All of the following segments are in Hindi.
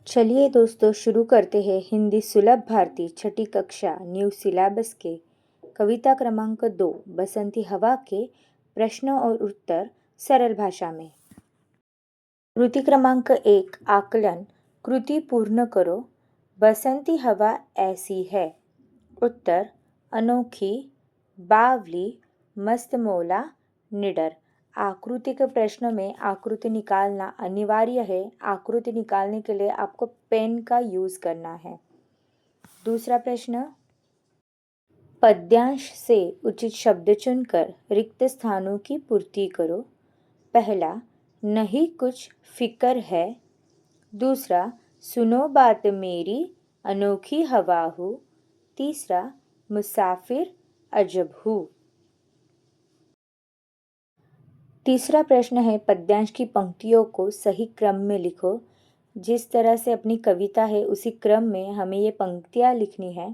चलिए दोस्तों शुरू करते हैं हिंदी सुलभ भारती छठी कक्षा न्यू सिलेबस के कविता क्रमांक 2 बसंती हवा के प्रश्न और उत्तर सरल भाषा में। कृति क्रमांक 1 आकलन। कृति पूर्ण करो। बसंती हवा ऐसी है। उत्तर अनोखी, बावली, मस्त मौला, निडर। आकृति के प्रश्न में आकृति निकालना अनिवार्य है। आकृति निकालने के लिए आपको पेन का यूज करना है। दूसरा प्रश्न, पद्यांश से उचित शब्द चुनकर रिक्त स्थानों की पूर्ति करो। पहला, नहीं कुछ फिक्र है। दूसरा, सुनो बात मेरी, अनोखी हवा हूँ। तीसरा, मुसाफिर अजब हूँ। तीसरा प्रश्न है, पद्यांश की पंक्तियों को सही क्रम में लिखो। जिस तरह से अपनी कविता है उसी क्रम में हमें ये पंक्तियाँ लिखनी है।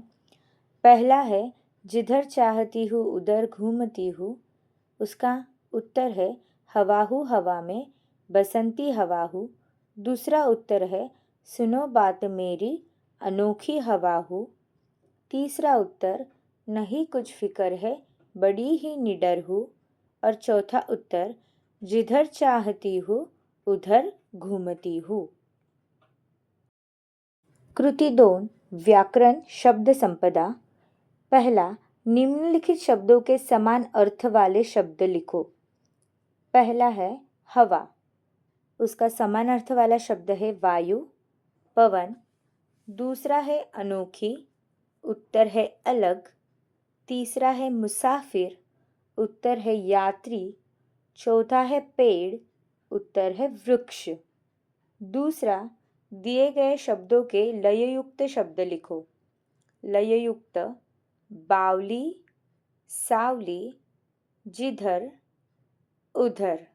पहला है, जिधर चाहती हूँ उधर घूमती हूँ। उसका उत्तर है, हवा हूँ हवा में, बसंती हवा हूँ। दूसरा उत्तर है, सुनो बात मेरी, अनोखी हवा हूँ। तीसरा उत्तर, नहीं कुछ फिक्र है, बड़ी ही निडर हूँ। और चौथा उत्तर, जिधर चाहती हूँ उधर घूमती हूँ। कृति 2 व्याकरण शब्द संपदा। पहला, निम्नलिखित शब्दों के समान अर्थ वाले शब्द लिखो। पहला है हवा, उसका समान अर्थ वाला शब्द है वायु, पवन। दूसरा है अनोखी, उत्तर है अलग। तीसरा है मुसाफिर, उत्तर है यात्री। चौथा है पेड़, उत्तर है वृक्ष। दूसरा, दिए गए शब्दों के लययुक्त शब्द लिखो। लययुक्त, बावली, सावली, जिधर, उधर।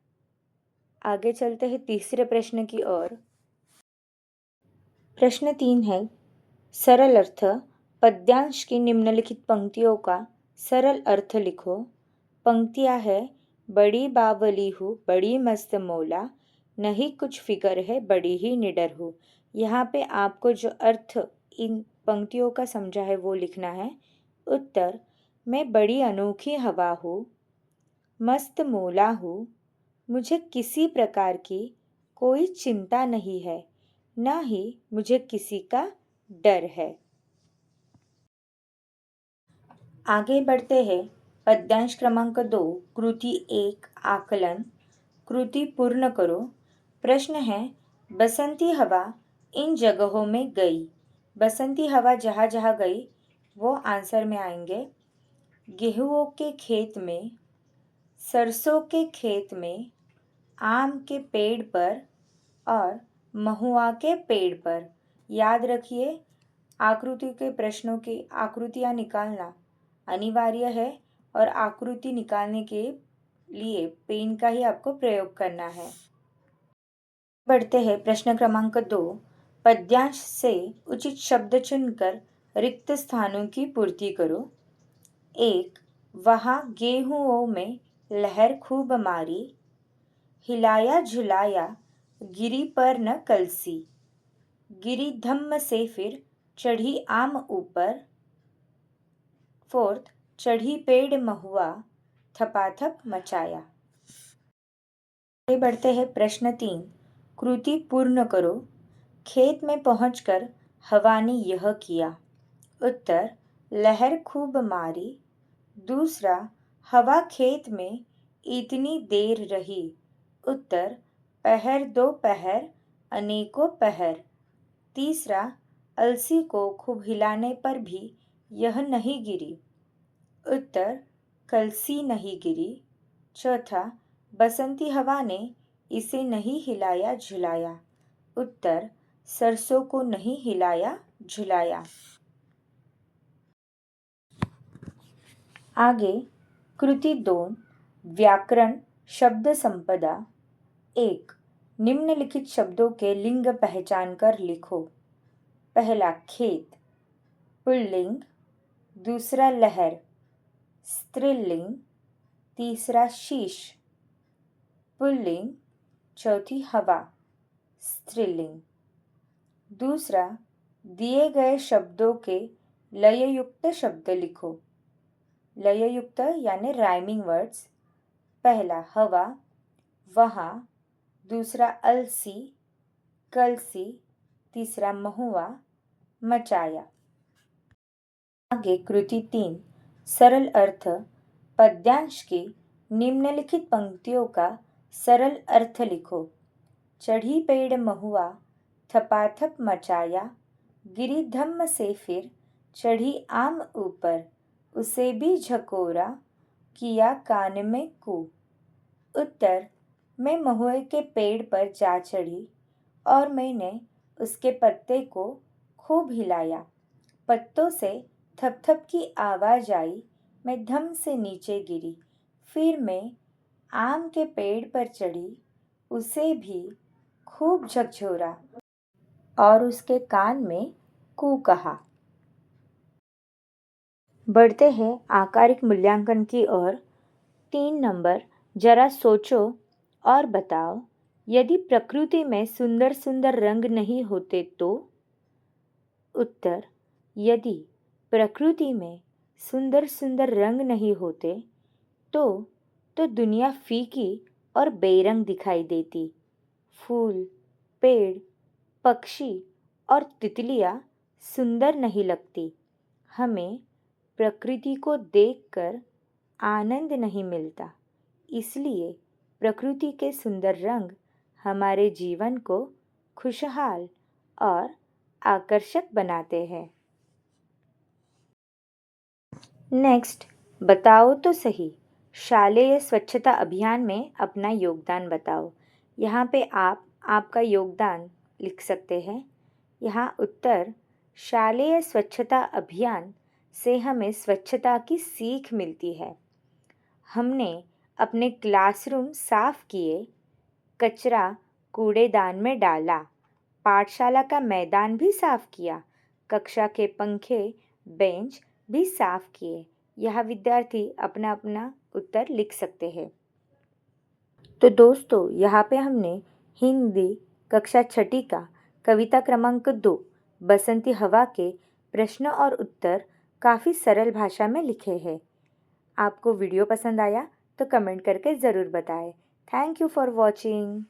आगे चलते हैं तीसरे प्रश्न की ओर। प्रश्न 3 है, सरल अर्थ। पद्यांश की निम्नलिखित पंक्तियों का सरल अर्थ लिखो। पंक्तियाँ है, बड़ी बावली हूँ, बड़ी मस्त मौला, नहीं कुछ फिक्र है, बड़ी ही निडर हूँ। यहाँ पे आपको जो अर्थ इन पंक्तियों का समझा है वो लिखना है। उत्तर, मैं बड़ी अनोखी हवा हूँ, मस्त मौला हूँ, मुझे किसी प्रकार की कोई चिंता नहीं है, ना ही मुझे किसी का डर है। आगे बढ़ते हैं। पद्यांश क्रमांक 2 कृति 1 आकलन। कृति पूर्ण करो। प्रश्न है, बसंती हवा इन जगहों में गई। बसंती हवा जहाँ जहाँ गई वो आंसर में आएंगे। गेहूं के खेत में, सरसों के खेत में, आम के पेड़ पर और महुआ के पेड़ पर। याद रखिए, आकृति के प्रश्नों की आकृतियाँ निकालना अनिवार्य है और आकृति निकालने के लिए पेन का ही आपको प्रयोग करना है। बढ़ते हैं प्रश्न क्रमांक 2। पद्यांश से उचित शब्द चुनकर रिक्त स्थानों की पूर्ति करो। 1, वहाँ गेहूंओं में लहर खूब मारी, हिलाया झुलाया गिरी पर न कलसी, गिरी धम्म से फिर चढ़ी आम ऊपर। 4, चढ़ी पेड़ महुआ, थपाथप मचाया। आगे बढ़ते हैं प्रश्न 3। कृति पूर्ण करो। खेत में पहुंचकर हवा ने यह किया। उत्तर, लहर खूब मारी। दूसरा, हवा खेत में इतनी देर रही। उत्तर, पहर दो पहर, अनेकों पहर। तीसरा, अलसी को खूब हिलाने पर भी यह नहीं गिरी। उत्तर, कलसी नहीं गिरी। चौथा, बसंती हवा ने इसे नहीं हिलाया झुलाया। उत्तर, सरसों को नहीं हिलाया झुलाया। आगे कृति 2 व्याकरण शब्द संपदा। 1, निम्नलिखित शब्दों के लिंग पहचान कर लिखो। पहला खेत, पुल्लिंग। दूसरा लहर, स्त्रीलिंग। तीसरा शीश, पुल्लिंग। चौथी हवा, स्त्रीलिंग। दूसरा, दिए गए शब्दों के लययुक्त शब्द लिखो। लययुक्त यानी राइमिंग वर्ड्स। पहला हवा, वहाँ। दूसरा अलसी, कलसी। तीसरा महुआ, मचाया। आगे कृति 3, सरल अर्थ। पद्यांश की निम्नलिखित पंक्तियों का सरल अर्थ लिखो। चढ़ी पेड़ महुआ, थपाथप मचाया। गिरी धम्म से फिर, चढ़ी आम ऊपर। उसे भी झकोरा, किया कान में कू। उत्तर, मैं महुए के पेड़ पर जा चढ़ी और मैंने उसके पत्ते को खूब हिलाया। पत्तों से थपथप की आवाज आई। मैं धम से नीचे गिरी। फिर मैं आम के पेड़ पर चढ़ी, उसे भी खूब झकझोरा और उसके कान में कू कहा। बढ़ते हैं आकारिक मूल्यांकन की ओर। 3 नंबर, जरा सोचो और बताओ, यदि प्रकृति में सुंदर सुंदर रंग नहीं होते तो? उत्तर, यदि प्रकृति में सुंदर सुंदर रंग नहीं होते तो दुनिया फीकी और बेरंग दिखाई देती। फूल, पेड़, पक्षी और तितलियां सुंदर नहीं लगती। हमें प्रकृति को देखकर आनंद नहीं मिलता। इसलिए प्रकृति के सुंदर रंग हमारे जीवन को खुशहाल और आकर्षक बनाते हैं। नेक्स्ट, बताओ तो सही, शालेय स्वच्छता अभियान में अपना योगदान बताओ। यहाँ पे आप आपका योगदान लिख सकते हैं। यहाँ उत्तर, शालेय स्वच्छता अभियान से हमें स्वच्छता की सीख मिलती है। हमने अपने क्लासरूम साफ किए, कचरा कूड़ेदान में डाला, पाठशाला का मैदान भी साफ किया, कक्षा के पंखे, बेंच भी साफ किए। यह विद्यार्थी अपना अपना उत्तर लिख सकते हैं। तो दोस्तों, यहाँ पे हमने हिंदी कक्षा 6 का कविता क्रमांक 2 बसंती हवा के प्रश्न और उत्तर काफ़ी सरल भाषा में लिखे हैं। आपको वीडियो पसंद आया तो कमेंट करके ज़रूर बताएं। Thank you for watching.